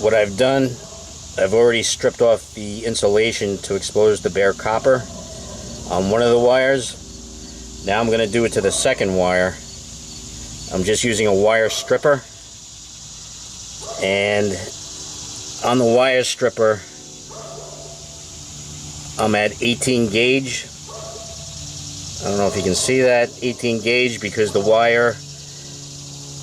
What I've done, I've already stripped off the insulation to expose the bare copper on one of the wires. Now I'm going to do it to the second wire. I'm just using a wire stripper, and on the wire stripper I'm at 18 gauge. I don't know if you can see that, 18 gauge, because the wire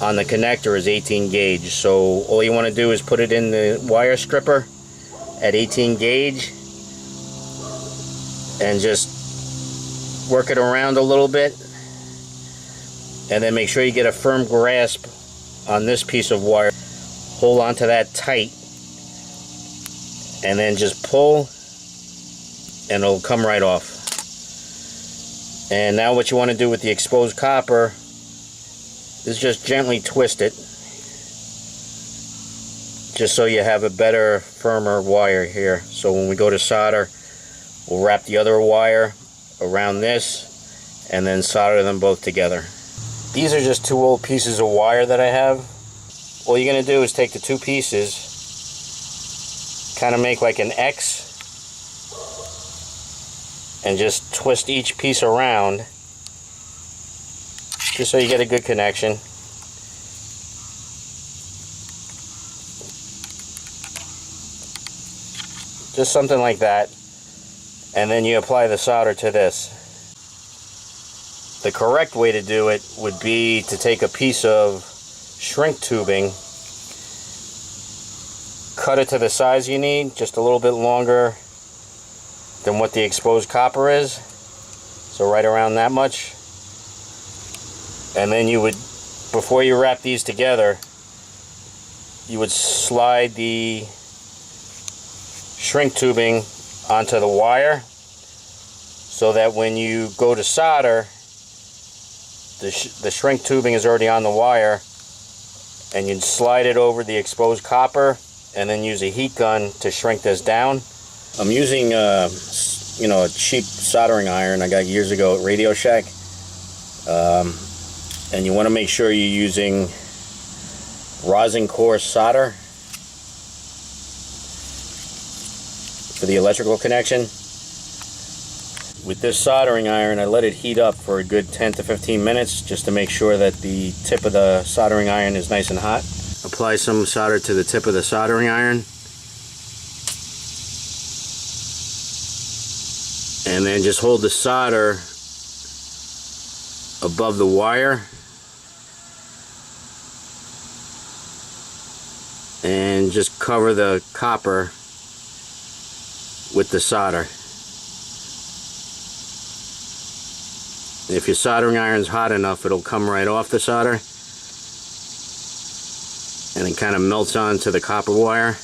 on the connector is 18 gauge. So all you want to do is put it in the wire stripper at 18 gauge and just work it around a little bit, and then make sure you get a firm grasp on this piece of wire. Hold on to that tight and then just pull and it'll come right off. And now what you want to do with the exposed copper is just gently twist it, just so you have a better, firmer wire here. So when we go to solder, we'll wrap the other wire around this and then solder them both together. These are just two old pieces of wire that I have. All you're going to do is take the two pieces, kind of make like an X, and just twist each piece around, just so you get a good connection. Just something like that. And then you apply the solder to this. The correct way to do it would be to take a piece of shrink tubing, cut it to the size you need, just a little bit longer than what the exposed copper is, so right around that much. And then you would, before you wrap these together, you would slide the shrink tubing onto the wire, so that when you go to solder, the shrink tubing is already on the wire, and you'd slide it over the exposed copper and then use a heat gun to shrink this down. I'm using a cheap soldering iron I got years ago at Radio Shack, and you want to make sure you're using rosin core solder for the electrical connection. With this soldering iron, I let it heat up for a good 10 to 15 minutes just to make sure that the tip of the soldering iron is nice and hot. Apply some solder to the tip of the soldering iron, and then just hold the solder above the wire and just cover the copper with the solder. If your soldering iron's hot enough, it'll come right off the solder and it kind of melts onto the copper wire.